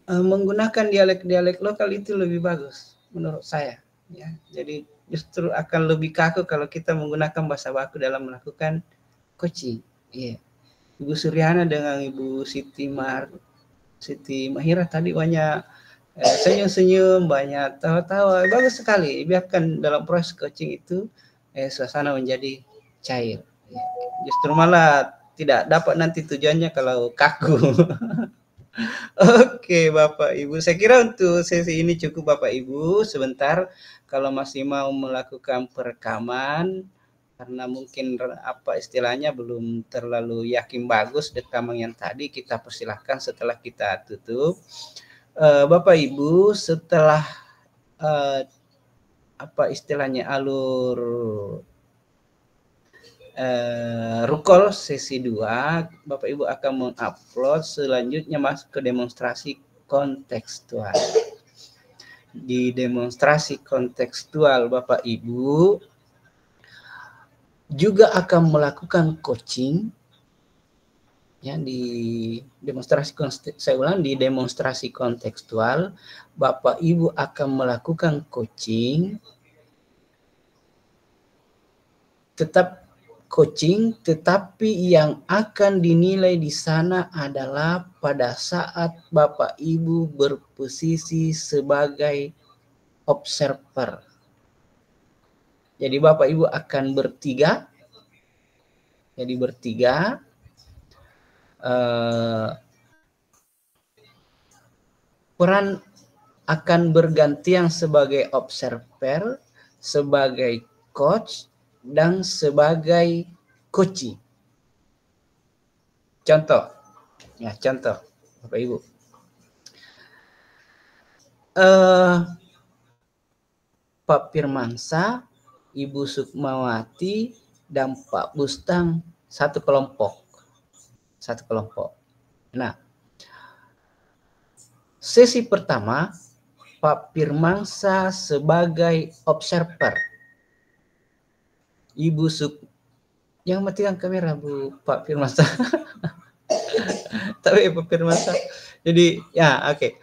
menggunakan dialek-dialek lokal itu lebih bagus menurut saya. Ya, jadi justru akan lebih kaku kalau kita menggunakan bahasa baku dalam melakukan coaching. Iya. Ibu Suryana dengan Ibu Siti Mahira tadi banyak senyum-senyum, banyak tawa-tawa, bagus sekali. Biarkan dalam proses coaching itu suasana menjadi cair. Ya. Justru malah tidak dapat nanti tujuannya kalau kaku. Oke Bapak Ibu, saya kira untuk sesi ini cukup Bapak Ibu. Sebentar kalau masih mau melakukan perekaman karena mungkin apa istilahnya belum terlalu yakin bagus rekaman yang tadi, kita persilahkan setelah kita tutup. Bapak Ibu, setelah apa istilahnya alur Rukol sesi 2, Bapak Ibu akan mengupload selanjutnya masuk ke demonstrasi kontekstual. Di demonstrasi kontekstual Bapak Ibu juga akan melakukan coaching ya. Di demonstrasi di demonstrasi kontekstual Bapak Ibu akan melakukan coaching, tetapi yang akan dinilai di sana adalah pada saat Bapak Ibu berposisi sebagai observer. Jadi Bapak Ibu akan bertiga. Jadi bertiga. Peran akan bergantian sebagai observer, sebagai coach, dan sebagai coaching. Contoh Bapak Ibu. Pak Firmansyah, Ibu Sukmawati, dan Pak Bustang satu kelompok. Nah, sesi pertama Pak Firmansyah sebagai observer. Ibu yang matikan kamera Bu Pak Firmansyah. Tapi Pak Firmansyah. Jadi ya oke.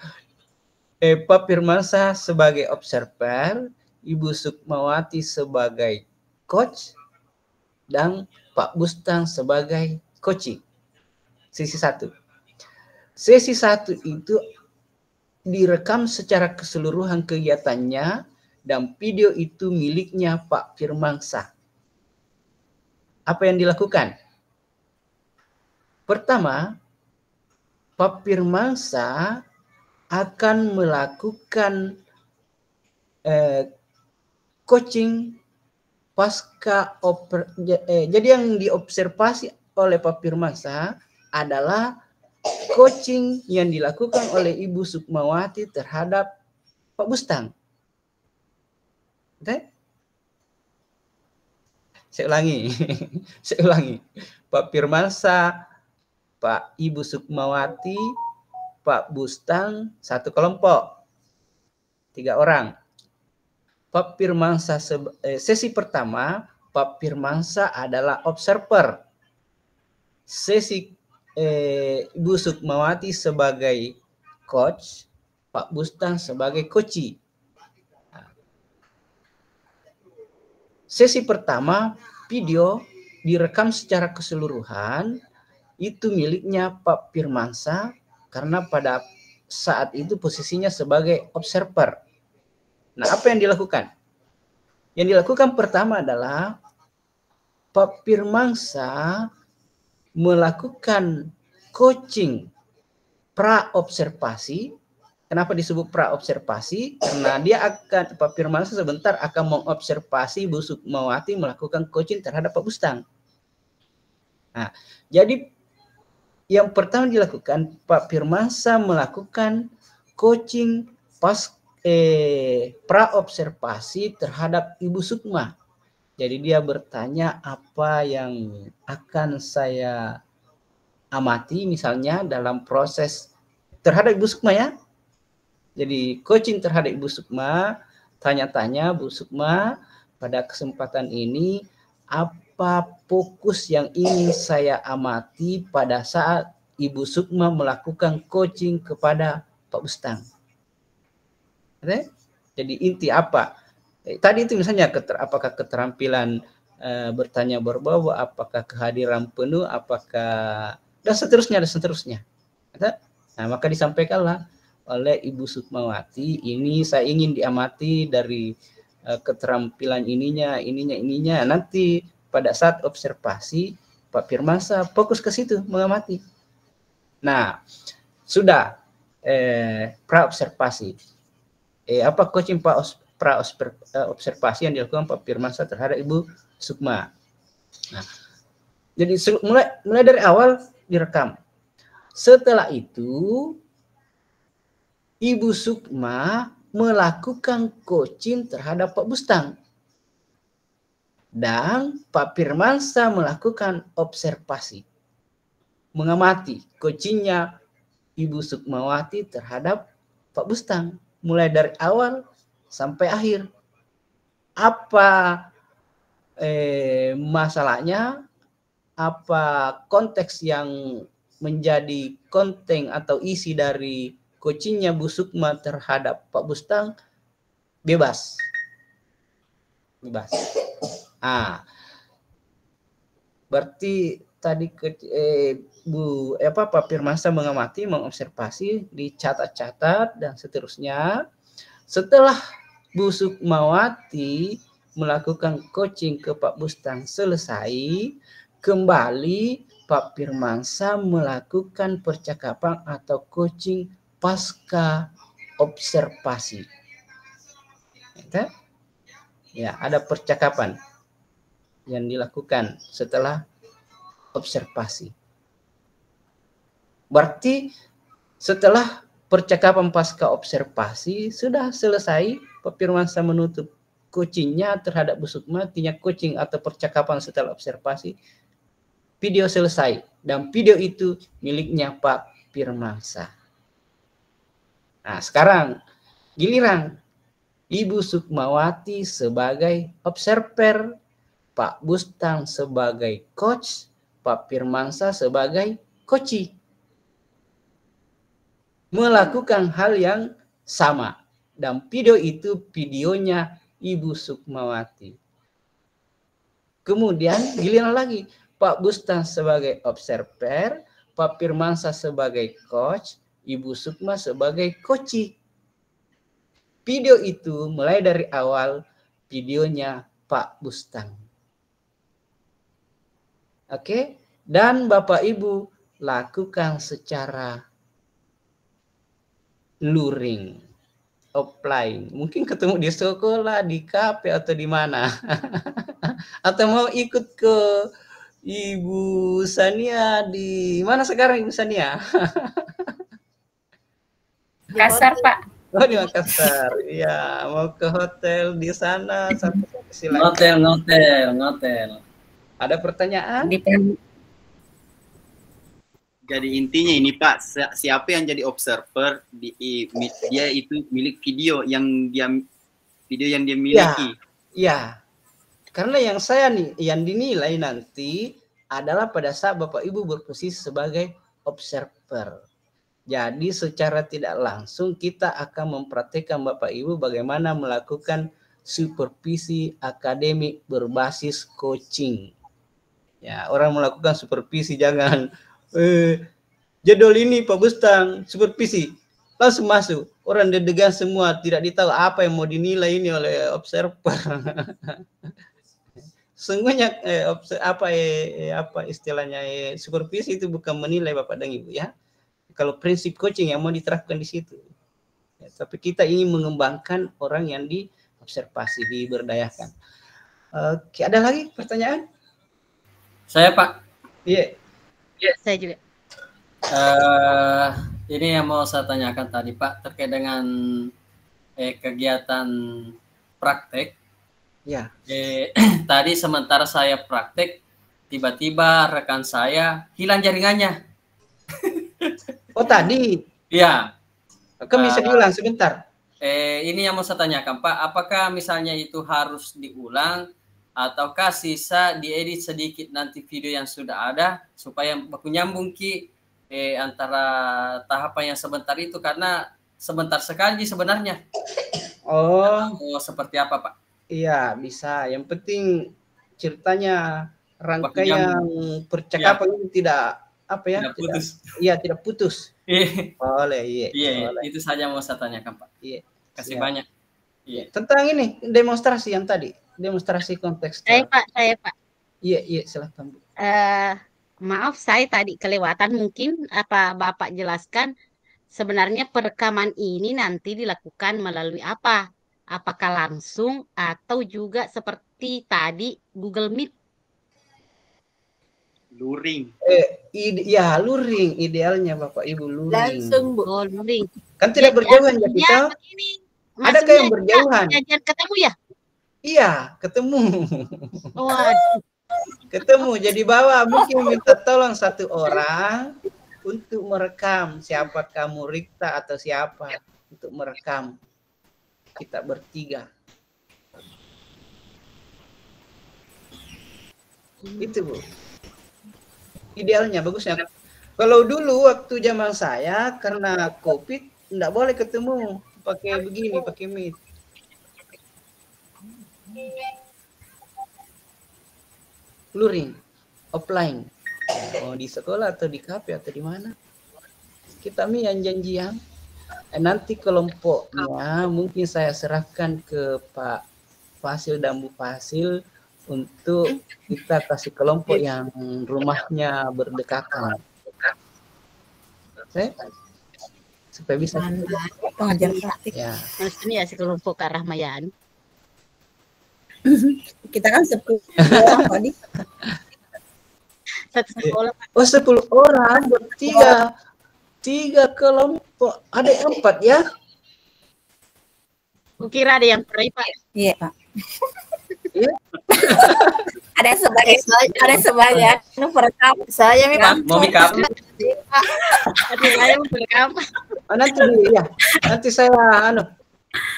Pak Firmansyah sebagai observer, Ibu Sukmawati sebagai coach dan Pak Bustang sebagai coaching. Sesi 1. Sesi 1 itu direkam secara keseluruhan kegiatannya dan video itu miliknya Pak Firmansyah. Apa yang dilakukan? Pertama, Pak Firmansyah akan melakukan coaching pasca jadi yang diobservasi oleh Pak Firmansyah adalah coaching yang dilakukan oleh Ibu Sukmawati terhadap Pak Bustang. Okay? Saya ulangi. Saya ulangi. Pak Firmansyah, Pak Ibu Sukmawati, Pak Bustang, satu kelompok. 3 orang. Pak Firmansyah sesi pertama, Pak Firmansyah adalah observer. Sesi Ibu Sukmawati sebagai coach, Pak Bustang sebagai coachee. Sesi pertama, video direkam secara keseluruhan, itu miliknya Pak Firmansyah karena pada saat itu posisinya sebagai observer. Nah, apa yang dilakukan? Yang dilakukan pertama adalah Pak Firmansyah melakukan coaching pra-observasi. Kenapa disebut pra-observasi? Karena dia akan, Pak Firmansyah sebentar akan mengobservasi Bu Sukmawati melakukan coaching terhadap Pak Bustang. Nah, jadi yang pertama dilakukan, Pak Firmansyah melakukan coaching pra-observasi terhadap Ibu Sukma. Jadi dia bertanya apa yang akan saya amati misalnya dalam proses terhadap Ibu Sukma ya. Jadi coaching terhadap Ibu Sukma, tanya-tanya Bu Sukma, pada kesempatan ini apa fokus yang ingin saya amati pada saat Ibu Sukma melakukan coaching kepada Pak Bustang. Jadi inti apa? Tadi itu misalnya apakah keterampilan bertanya berbau, apakah kehadiran penuh, apakah dan seterusnya. Nah, maka disampaikanlah oleh Ibu Sukmawati, ini saya ingin diamati dari keterampilan ininya. Nanti pada saat observasi Pak Firmansyah fokus ke situ mengamati. Nah, sudah pra-observasi. Apa coaching pra-observasi yang dilakukan Pak Firmansyah terhadap Ibu Sukma. Nah, jadi mulai dari awal direkam. Setelah itu Ibu Sukma melakukan coaching terhadap Pak Bustang. Dan Pak Firmansyah melakukan observasi. Mengamati coachingnya Ibu Sukmawati terhadap Pak Bustang. Mulai dari awal sampai akhir. Apa masalahnya? Apa konteks yang menjadi konten atau isi dari coachingnya Bu Sukma terhadap Pak Bustang? Bebas. Berarti tadi Pak Firmansyah mengamati, mengobservasi, dicatat-catat dan seterusnya. Setelah Bu Sukmawati melakukan coaching ke Pak Bustang selesai, kembali Pak Firmansyah melakukan percakapan atau coaching pasca observasi. Ya, ada percakapan yang dilakukan setelah observasi. Berarti setelah percakapan pasca observasi sudah selesai, Pak Firmansyah menutup coachingnya terhadap Bu Sukma, artinya coaching atau percakapan setelah observasi. Video selesai dan video itu miliknya Pak Firmansyah. Nah, sekarang giliran Ibu Sukmawati sebagai observer, Pak Bustang sebagai coach, Pak Firmansyah sebagai coachee. Melakukan hal yang sama. Dan video itu videonya Ibu Sukmawati. Kemudian giliran lagi Pak Bustan sebagai observer, Pak Firmansyah sebagai coach, Ibu Sukma sebagai coachee. Video itu mulai dari awal videonya Pak Bustan. Oke, dan Bapak Ibu lakukan secara luring, offline. Mungkin ketemu di sekolah, di kafe atau di mana. Atau mau ikut ke Ibu Sania di mana sekarang Ibu Sania? Makassar, Pak. Oh, di Makassar. Iya, mau ke hotel di sana sampai silakan. Ngotel. Ada pertanyaan? Jadi intinya ini Pak, siapa yang jadi observer dia itu milik video yang dia miliki. Ya. Karena yang dinilai nanti adalah pada saat Bapak Ibu berposisi sebagai observer. Jadi secara tidak langsung kita akan mempraktikkan Bapak Ibu bagaimana melakukan supervisi akademik berbasis coaching. Ya, orang melakukan supervisi jangan jadwal ini Pak Bustan supervisi langsung masuk. Orang deg-degan semua, tidak ditahu apa yang mau dinilai ini oleh observer. Sungguhnya apa istilahnya supervisi itu bukan menilai Bapak dan Ibu ya. Kalau prinsip coaching yang mau diterapkan di situ. Ya, tapi kita ingin mengembangkan orang yang diobservasi, diberdayakan. Oke, ada lagi pertanyaan? Saya Pak. Iya. Saya juga. Ini yang mau saya tanyakan tadi Pak terkait dengan kegiatan praktek. Ya. Tadi sementara saya praktek, tiba-tiba rekan saya hilang jaringannya. Oh tadi? Iya. Kami bisa diulang sebentar. Ini yang mau saya tanyakan Pak, apakah misalnya itu harus diulang ataukah sisa diedit sedikit nanti video yang sudah ada supaya baku nyambung antara tahapan yang sebentar itu karena sebentar sekali sebenarnya. Oh, seperti apa Pak? Iya bisa. Yang penting ceritanya rangkaian percakapan ini tidak tidak putus. Iya tidak putus. Boleh, iya. Boleh. Itu saja mau saya tanyakan Pak. Iya. Kasih banyak. Iya. Tentang ini demonstrasi yang tadi, demonstrasi konteks. Saya Pak. Iya silakan Bu. Maaf saya tadi kelewatan mungkin apa Bapak jelaskan sebenarnya perekaman ini nanti dilakukan melalui apa? Apakah langsung atau juga seperti tadi Google Meet? Luring. Ya luring idealnya Bapak Ibu luring. Langsung Bu. Oh, luring. Kan tidak berjauhan ya kita. Adakah yang berjauhan? Jangan ketemu ya? Iya, ketemu. Waduh. Ketemu. Jadi bawa mungkin minta tolong satu orang untuk merekam siapa kamu Rikta atau siapa untuk merekam kita bertiga. Itu Bu. Idealnya bagusnya. Kalau dulu waktu zaman saya karena COVID enggak boleh ketemu pakai begini, pakai Meet. Luring, offline. Oh, di sekolah atau di kafe atau di mana? Kita yang janjian. Nanti kelompoknya mungkin saya serahkan ke Pak Fasil dan Bu Fasil untuk kita kasih kelompok yang rumahnya berdekatan. Supaya bisa pengajar praktik. Ya. Maksudnya si kelompok Kak Rahmayani. Kita kan 10 orang tadi. Satu sekolah. Oh 10 orang bertiga. 3 kelompok. Ada 4 ya? Kukira ada yang pernah Pak. Iya Pak. Iya. Ada sebanyak perekam. Saya mau make up. Ada saya merekam. Nanti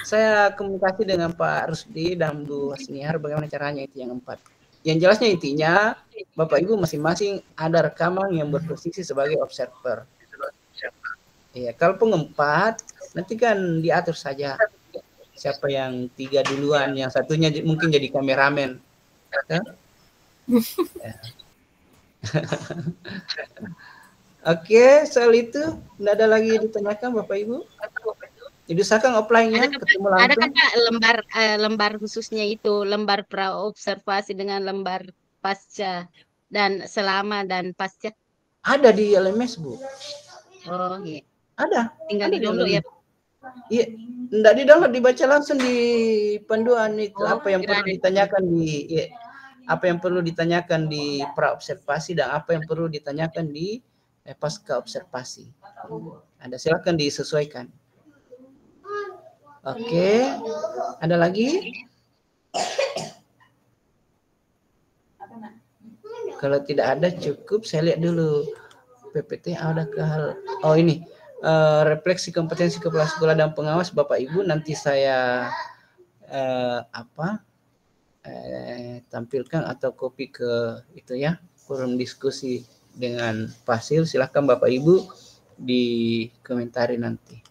saya komunikasi dengan Pak Rusdi dan Bu Hasniar bagaimana caranya itu yang 4. Yang jelasnya intinya Bapak Ibu masing-masing ada rekaman yang berposisi sebagai observer. Iya, kalau pengempat nanti kan diatur saja siapa yang 3 duluan, yang satunya mungkin jadi kameramen. Ya? Oke, soal itu tidak ada lagi ditanyakan Bapak Ibu. Jadi sekarang offline-nya ketemu langsung. Ada kan Kak lembar khususnya itu, lembar pra observasi dengan lembar pasca dan selama dan pasca? Ada di LMS, Bu. Oh iya. Ada. Tinggal Ada di download ya. Iya, enggak di download, dibaca langsung di panduan itu. Oh, Apa yang perlu ditanyakan di apa yang perlu ditanyakan di pra observasi dan apa yang perlu ditanyakan di pasca observasi. Ada, silakan disesuaikan. Oke, ada lagi? Kalau tidak ada cukup, saya lihat dulu PPT ada ke hal. Oh ini refleksi kompetensi kepala sekolah dan pengawas Bapak Ibu, nanti saya tampilkan atau copy ke itu ya, forum diskusi dengan Fasil. Silahkan Bapak Ibu dikomentari nanti.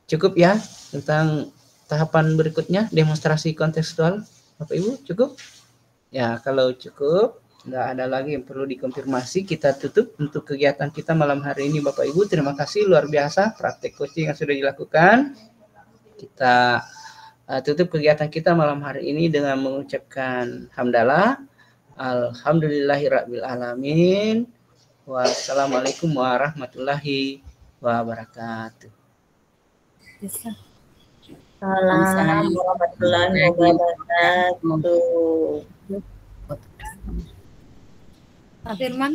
Cukup ya tentang tahapan berikutnya, demonstrasi kontekstual Bapak Ibu, cukup? Ya, kalau cukup, nggak ada lagi yang perlu dikonfirmasi, kita tutup untuk kegiatan kita malam hari ini Bapak Ibu. Terima kasih luar biasa praktek coaching yang sudah dilakukan. Kita tutup kegiatan kita malam hari ini dengan mengucapkan hamdalah. Alhamdulillahirabbil alamin. Wassalamualaikum warahmatullahi wabarakatuh. Assalamualaikum warahmatullahi wabarakatuh. Pak Firman.